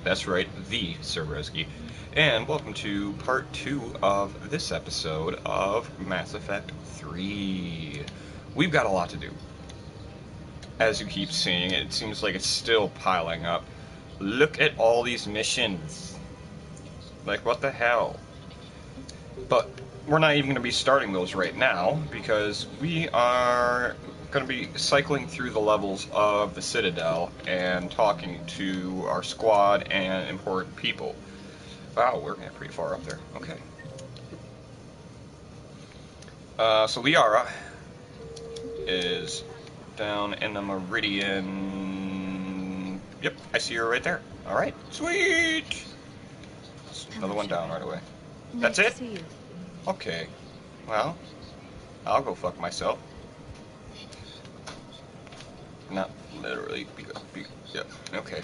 That's right, the Sir Broski. And welcome to part 2 of this episode of Mass Effect 3. We've got a lot to do. As you keep seeing, it seems like it's still piling up. Look at all these missions. Like, what the hell? But we're not even going to be starting those right now, because we are going to be cycling through the levels of the Citadel and talking to our squad and important people. Wow, we're getting pretty far up there. Okay. So Liara is down in the Meridian. Yep, I see her right there. Alright, sweet! Another one down right away. That's it? See you. Okay. Well, I'll go fuck myself. Not literally. Yeah, okay.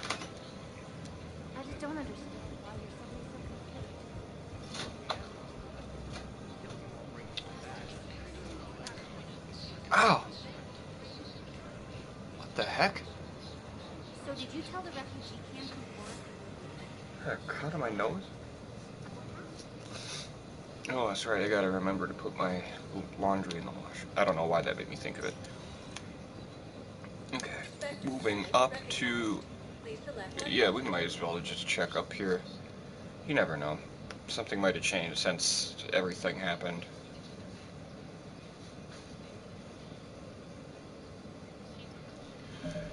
I just don't understand why you're suddenly so Ow! What the heck? So did you tell the refugee camp who won? A cut on my nose? Oh, that's right, I gotta remember to put my laundry in the wash. I don't know why that made me think of it. Okay, moving up to... Yeah, we might as well just check up here. You never know. Something might have changed since everything happened.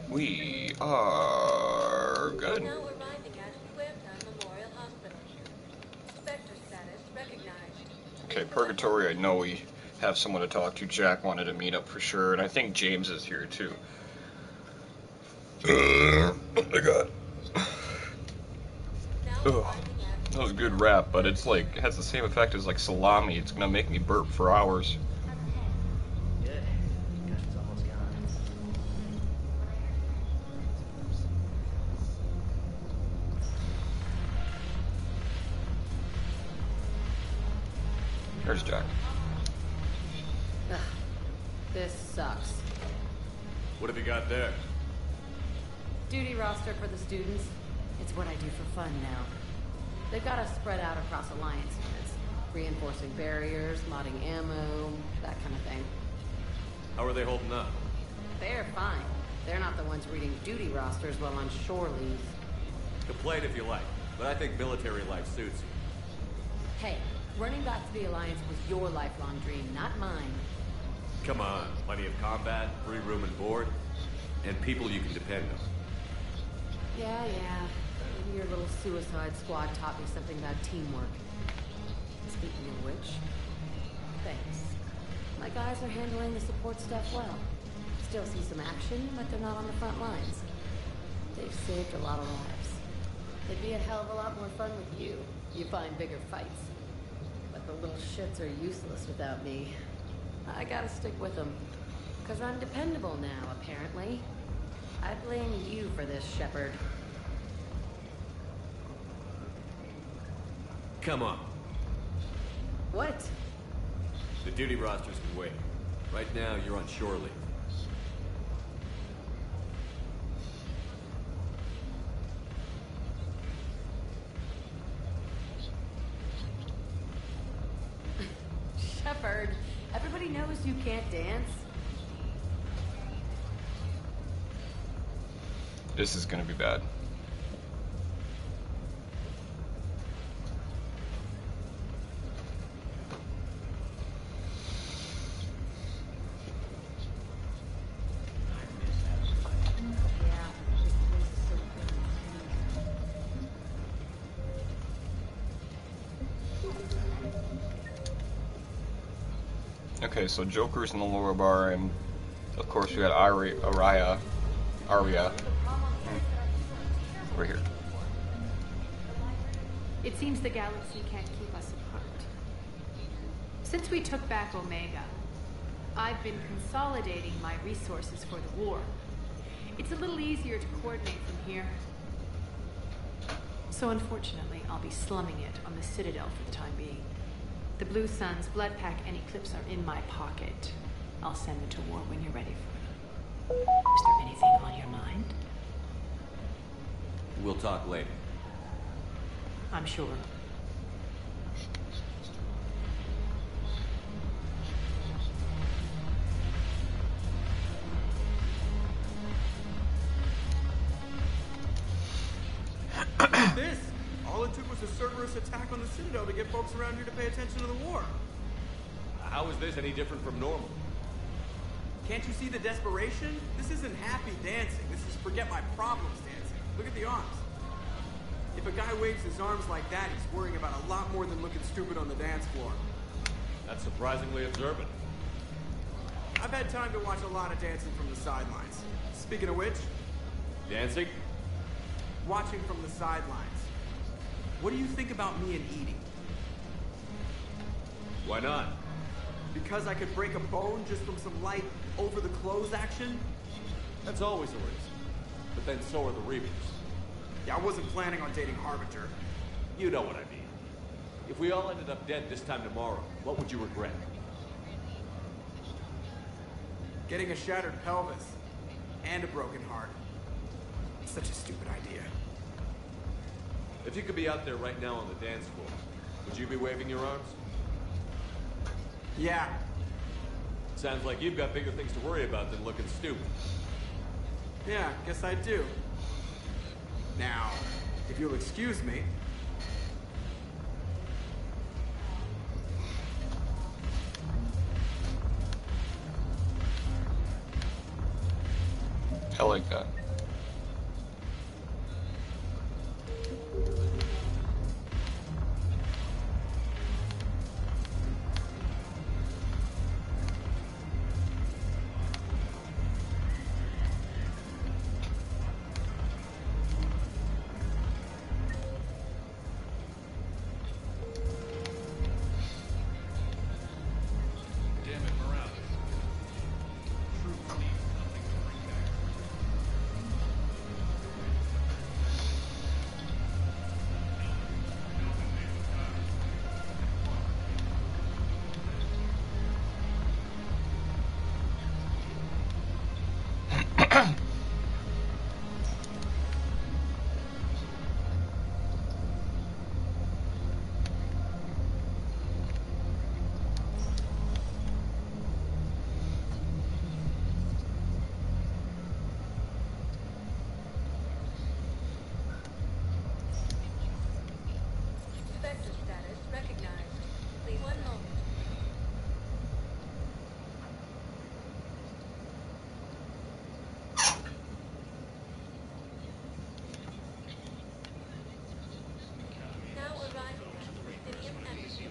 We are good. Now arriving at Huerta Memorial Hospital. Spectre status recognized. Okay, Purgatory, I know we have someone to talk to. Jack wanted to meet up for sure, and I think James is here too. Oh my god. Ugh. That was a good rap, but it's like, it has the same effect as like salami. It's gonna make me burp for hours. Good. Concussion's almost gone. There's Jack. Ugh, this sucks. What have you got there? Duty roster for the students. It's what I do for fun now. They've got us spread out across Alliance units. Reinforcing barriers, modding ammo, that kind of thing. How are they holding up? They're fine. They're not the ones reading duty rosters while on shore leave. Complain if you like, but I think military life suits you. Hey, running back to the Alliance was your lifelong dream, not mine. Come on, plenty of combat, free room and board, and people you can depend on. Yeah. Maybe your little suicide squad taught me something about teamwork. Speaking of which, thanks. My guys are handling the support stuff well. Still see some action, but they're not on the front lines. They've saved a lot of lives. It'd be a hell of a lot more fun with you. You find bigger fights. But the little shits are useless without me. I gotta stick with them. 'Cause I'm dependable now, apparently. I blame you for this, Shepard. Come on. What? The duty rosters can wait. Right now, you're on shore leave. Shepard, everybody knows you can't dance. This is gonna be bad. Okay, so Joker's in the lower bar, and of course we got Aria. Over here. It seems the galaxy can't keep us apart. Since we took back Omega, I've been consolidating my resources for the war. It's a little easier to coordinate from here. So unfortunately, I'll be slumming it on the Citadel for the time being. The Blue Suns, Blood Pack, and Eclipse are in my pocket. I'll send them to war when you're ready for them. Is there anything on your mind? We'll talk later. I'm sure. This? All it took was a Cerberus attack on the Citadel to get folks around here to pay attention to the war. How is this any different from normal? Can't you see the desperation? This isn't happy dancing. This is forget my problems dancing. Look at the arms. If a guy waves his arms like that, he's worrying about a lot more than looking stupid on the dance floor. That's surprisingly observant. I've had time to watch a lot of dancing from the sidelines. Speaking of which, Dancing? watching from the sidelines. What do you think about me and eating? Why not? Because I could break a bone just from some light over-the-clothes action? That's always a risk. But then so are the Reapers. Yeah, I wasn't planning on dating Harbinger. You know what I mean. If we all ended up dead this time tomorrow, what would you regret? Getting a shattered pelvis. And a broken heart. Such a stupid idea. If you could be out there right now on the dance floor, would you be waving your arms? Yeah. Sounds like you've got bigger things to worry about than looking stupid. Yeah, guess I do. Now, if you'll excuse me. I like that. Spectre status recognized. Please, one moment. Now arriving at the Ruthenium Embassy.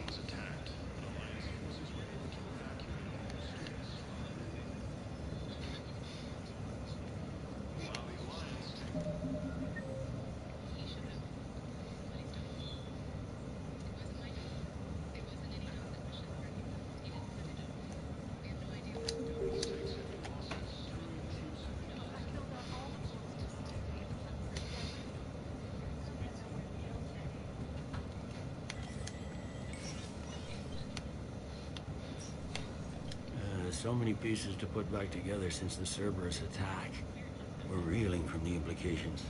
So many pieces to put back together since the Cerberus attack. We're reeling from the implications.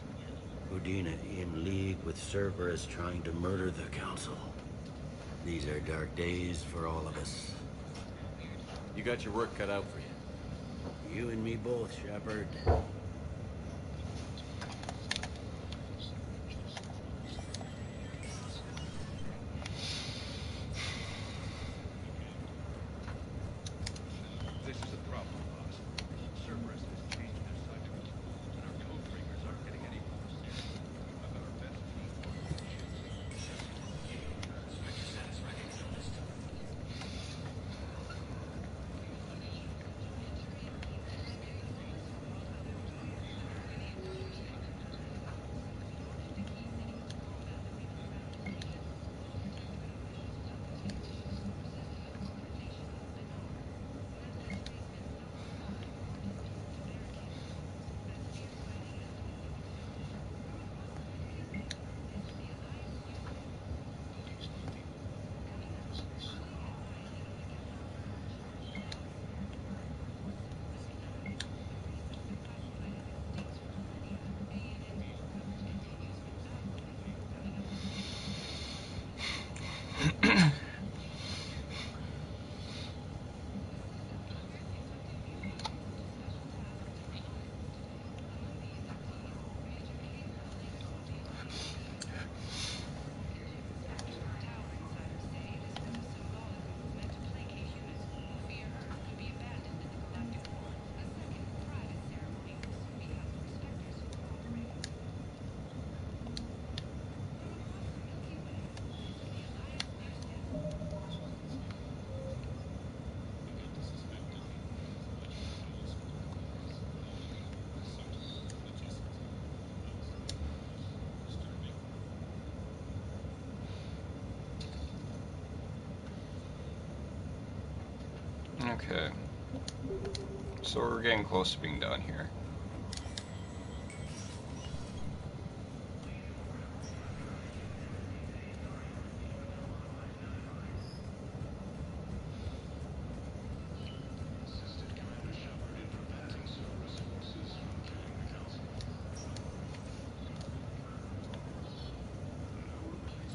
Udina in league with Cerberus trying to murder the Council. These are dark days for all of us. You got your work cut out for you. You and me both, Shepard. This is a problem, boss. Cerberus has changed their cycles, and our code breakers aren't getting any more serious. I've got our best team working. Okay. So we're getting close to being done here.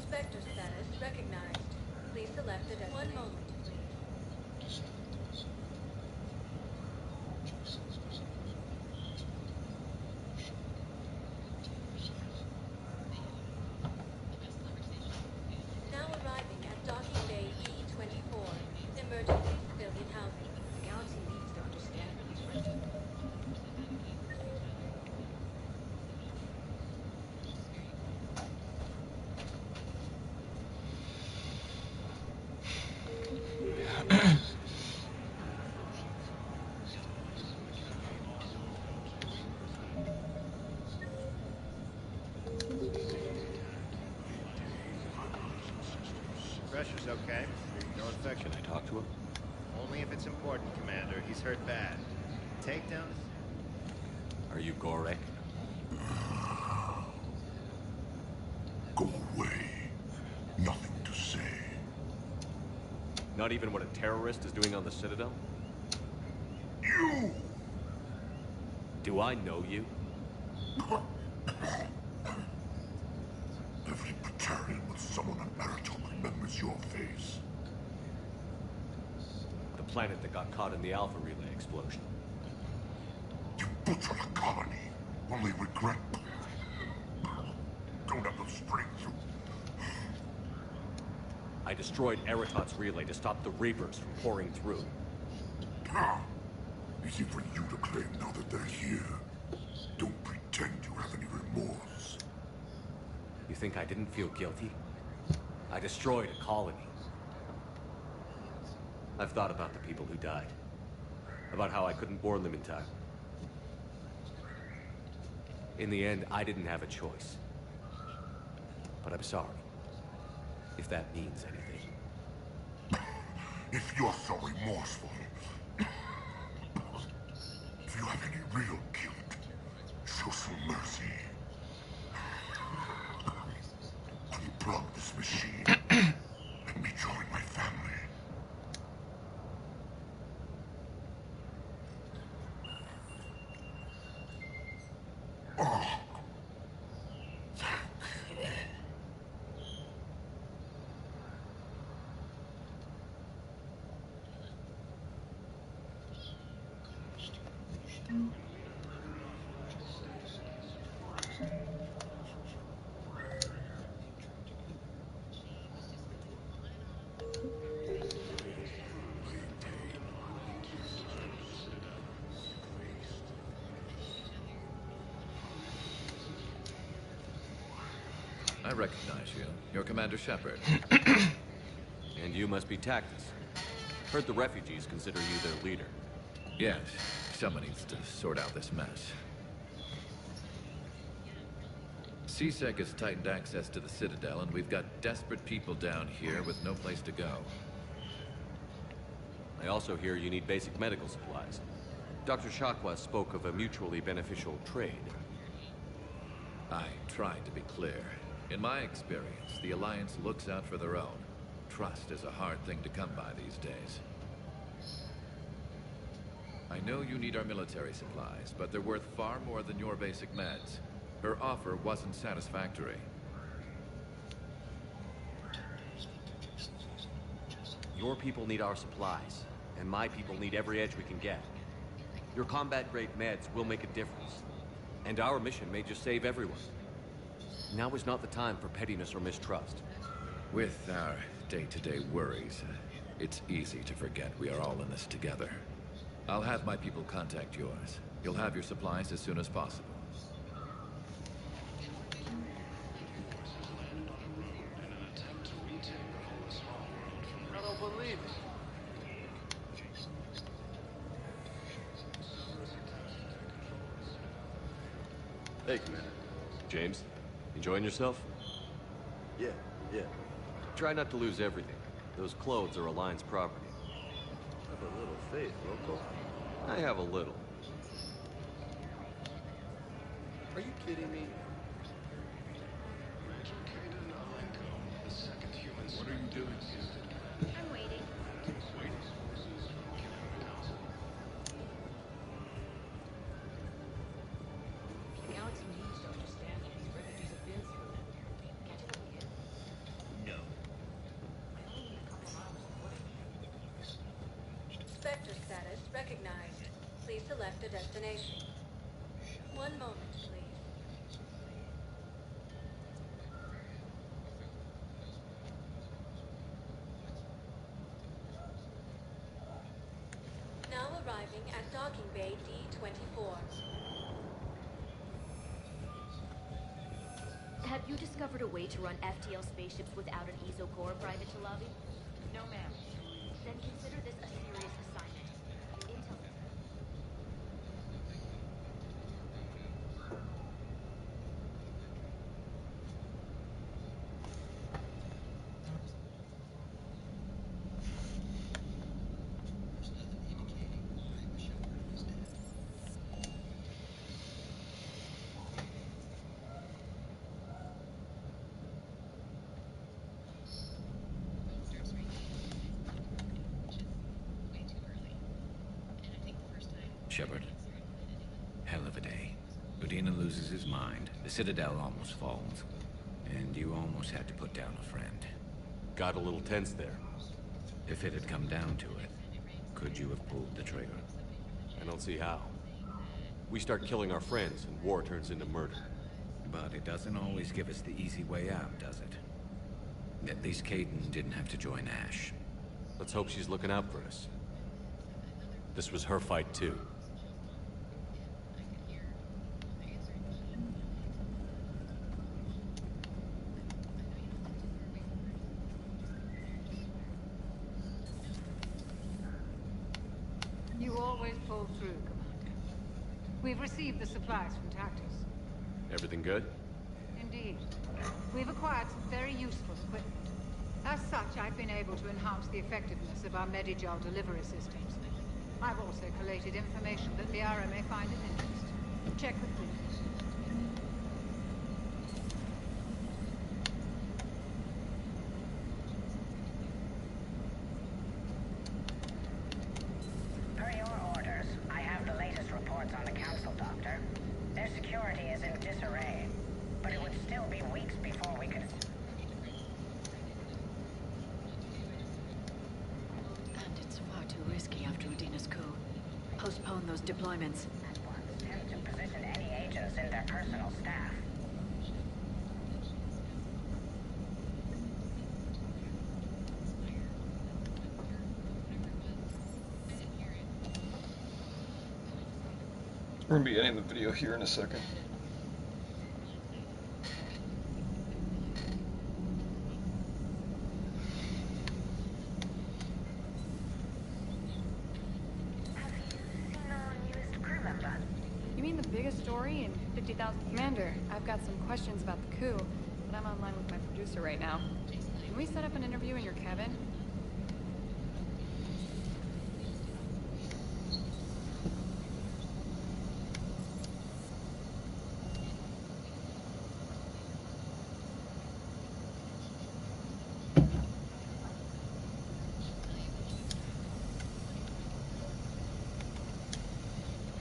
Spectre status recognized. Please select the destination. 1 moment, please. Now arriving at Docking Bay E24. Emergency civilian housing. The galaxy needs to understand these refugees. Pressure's okay. No infection. Can I talk to him? Only if it's important, Commander. He's hurt bad. Takedown? Are you Gorek? Go away. Nothing to say. Not even what a terrorist is doing on the Citadel? You! Do I know you? Every Batarian with someone on Meritor remembers your face. The planet that got caught in the Alpha Relay explosion. You butchered a colony. Only regret. Don't have the strength to... I destroyed Eritot's relay to stop the Reapers from pouring through. Easy for you to claim now that they're here. Don't pretend you have any remorse. You think I didn't feel guilty? I destroyed a colony. I've thought about the people who died. About how I couldn't warn them in time. In the end, I didn't have a choice. But I'm sorry. If that means anything. If you're so remorseful, if you have any real guilt, show some mercy. Unplug this machine. Let me join my family. I recognize you. You're Commander Shepard. And you must be Tactus. Heard the refugees consider you their leader. Yes, someone needs to sort out this mess. CSEC has tightened access to the Citadel, and we've got desperate people down here with no place to go. I also hear you need basic medical supplies. Dr. Shakwa spoke of a mutually beneficial trade. I tried to be clear. In my experience, the Alliance looks out for their own. Trust is a hard thing to come by these days. I know you need our military supplies, but they're worth far more than your basic meds. Her offer wasn't satisfactory. Your people need our supplies, and my people need every edge we can get. Your combat-grade meds will make a difference, and our mission may just save everyone. Now is not the time for pettiness or mistrust. With our day-to-day worries, it's easy to forget we are all in this together. I'll have my people contact yours. You'll have your supplies as soon as possible. I don't believe it. Hey, Commander. James, enjoying yourself? Yeah. Try not to lose everything. Those clothes are Alliance property. Have a little faith, local? I have a little. Are you kidding me? What are you doing? I'm waiting. Waiting. Alex and you don't just stand there. These refugees have been through it. Can't you let me in? No. I only need a couple of hours of footage. Spectre status recognized. Please select a destination. One moment, please. Now arriving at docking bay D24. Have you discovered a way to run FTL spaceships without an ESO core private to lobby? No, ma'am. Then consider this a serious assignment. Intel. Shepard. Hell of a day. Udina loses his mind, the Citadel almost falls, and you almost had to put down a friend. Got a little tense there. If it had come down to it, could you have pulled the trigger? I don't see how. We start killing our friends, and war turns into murder. But it doesn't always give us the easy way out, does it? At least Caden didn't have to join Ash. Let's hope she's looking out for us. This was her fight, too. You always pull through, Commander. We've received the supplies from Tactus. Everything good? Indeed. We've acquired some very useful equipment. As such, I've been able to enhance the effectiveness of our Medigel delivery systems. I've also collated information that Liara may find of interest. Check with me. Per your orders, I have the latest reports on the Council, Doctor. Their security is in disarray, but it would still be weeks before we could... And it's far too risky after Udina's coup. Postpone those deployments. at once tend to position any agents in their personal staff. We're gonna be ending the video here in a second. Have you seen our newest crew member? You mean the biggest story in 50,000? Commander, I've got some questions about the coup, but I'm online with my producer right now. Can we set up an interview in your cabin?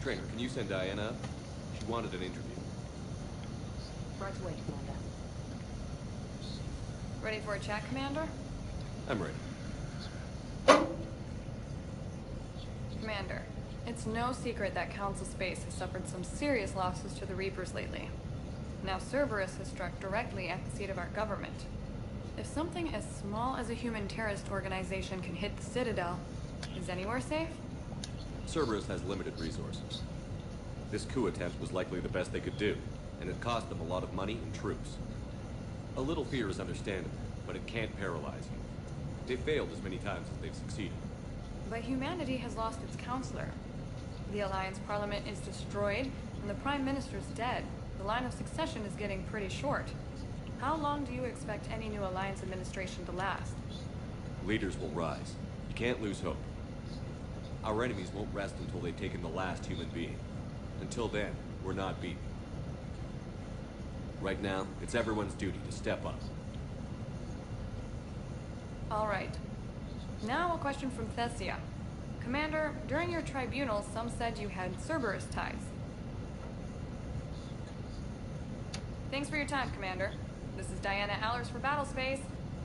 Trainer, can you send Diana up? She wanted an interview. Right away, Commander. Ready for a chat, Commander? I'm ready. Commander, it's no secret that Council Space has suffered some serious losses to the Reapers lately. Now Cerberus has struck directly at the seat of our government. If something as small as a human terrorist organization can hit the Citadel, is anywhere safe? Cerberus has limited resources. This coup attempt was likely the best they could do, and it cost them a lot of money and troops. A little fear is understandable, but it can't paralyze you. They've failed as many times as they've succeeded. But humanity has lost its counselor. The Alliance Parliament is destroyed, and the Prime Minister's dead. The line of succession is getting pretty short. How long do you expect any new Alliance administration to last? Leaders will rise. You can't lose hope. Our enemies won't rest until they've taken the last human being. Until then, we're not beaten. Right now, it's everyone's duty to step up. All right. Now a question from Thessia. Commander, during your tribunal, some said you had Cerberus ties. Thanks for your time, Commander. This is Diana Allers for Battlespace.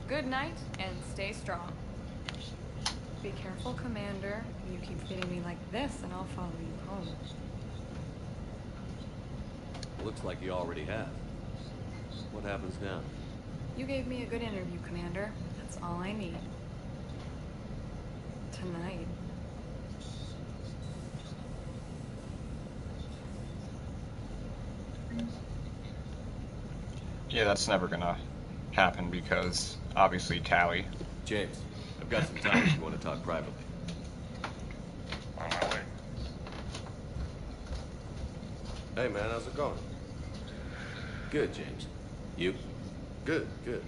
Good night, and stay strong. Be careful, Commander. You keep feeding me like this, and I'll follow you home. Looks like you already have. What happens now? You gave me a good interview, Commander. That's all I need. Tonight. Yeah, that's never gonna happen because obviously Tally. James, I've got some time if you want to talk privately. On my way. Hey man, how's it going? Good, James. You? Good, good.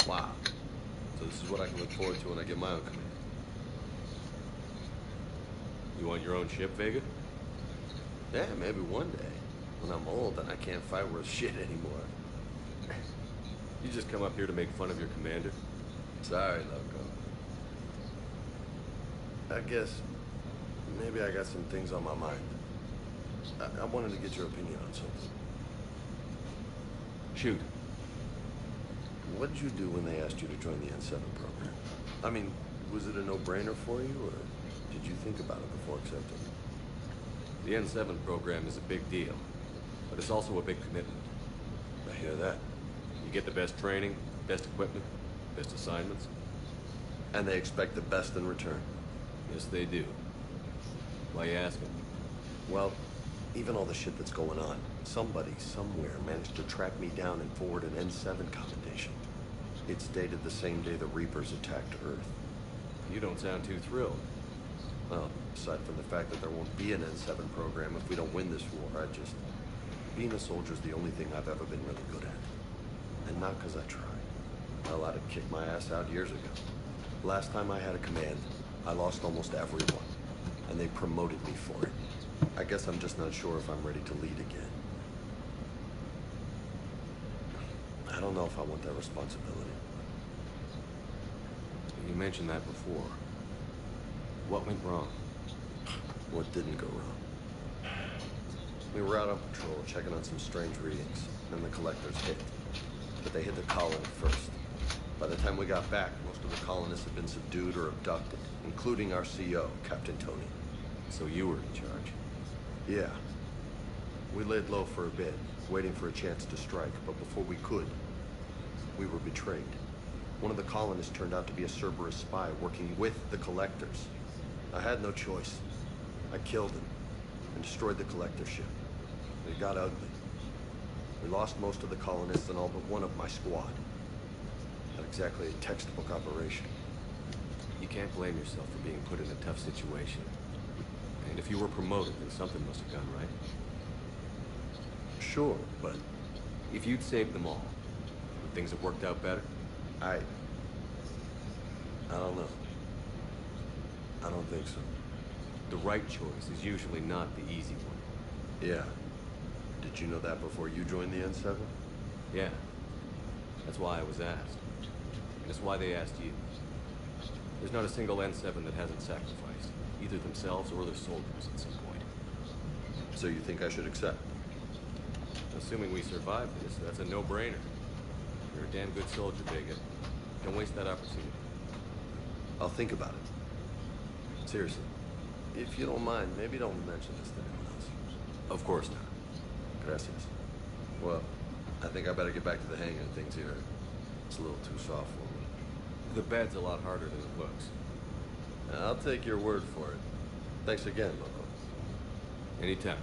Wow. So this is what I can look forward to when I get my own command. You want your own ship, Vega? Yeah, maybe one day. When I'm old and I can't fight worth shit anymore. You just come up here to make fun of your commander? Sorry, Loco. I guess maybe I got some things on my mind. I wanted to get your opinion on something. Shoot. What did you do when they asked you to join the N7 program? I mean, was it a no-brainer for you, or did you think about it before accepting? The N7 program is a big deal, but it's also a big commitment. I hear that. You get the best training, best equipment, best assignments. And they expect the best in return. Yes, they do. Why you asking? Well, even all the shit that's going on, somebody somewhere managed to track me down and forward an N7 commendation. It's dated the same day the Reapers attacked Earth. You don't sound too thrilled. Well, aside from the fact that there won't be an N7 program if we don't win this war, being a soldier's the only thing I've ever been really good at. And not because I tried. Well, I'd have kicked my ass out years ago. Last time I had a command, I lost almost everyone. And they promoted me for it. I guess I'm just not sure if I'm ready to lead again. I don't know if I want that responsibility. You mentioned that before. What went wrong? What didn't go wrong? We were out on patrol, checking on some strange readings, and the collectors hit. But they hit the colony first. By the time we got back, most of the colonists had been subdued or abducted, including our CO, Captain Tony. So you were in charge? Yeah. We laid low for a bit, waiting for a chance to strike, but before we could, we were betrayed. One of the colonists turned out to be a Cerberus spy working with the collectors. I had no choice. I killed him and destroyed the collector ship. It got ugly. We lost most of the colonists and all but one of my squad. Not exactly a textbook operation. You can't blame yourself for being put in a tough situation. And if you were promoted, then something must have gone right. Sure, but... If you'd saved them all, would things have worked out better? I don't know. I don't think so. The right choice is usually not the easy one. Yeah. Did you know that before you joined the N7? Yeah. That's why I was asked. And it's why they asked you. There's not a single N7 that hasn't sacrificed, either themselves or their soldiers at some point. So you think I should accept? Assuming we survive this, that's a no-brainer. You're a damn good soldier, Vega. Don't waste that opportunity. I'll think about it. Seriously. If you don't mind, maybe don't mention this to anyone else. Of course not. Gracias. Well, I think I better get back to the hang of things here. It's a little too soft for me. The bed's a lot harder than it looks. I'll take your word for it. Thanks again, Loco. Anytime.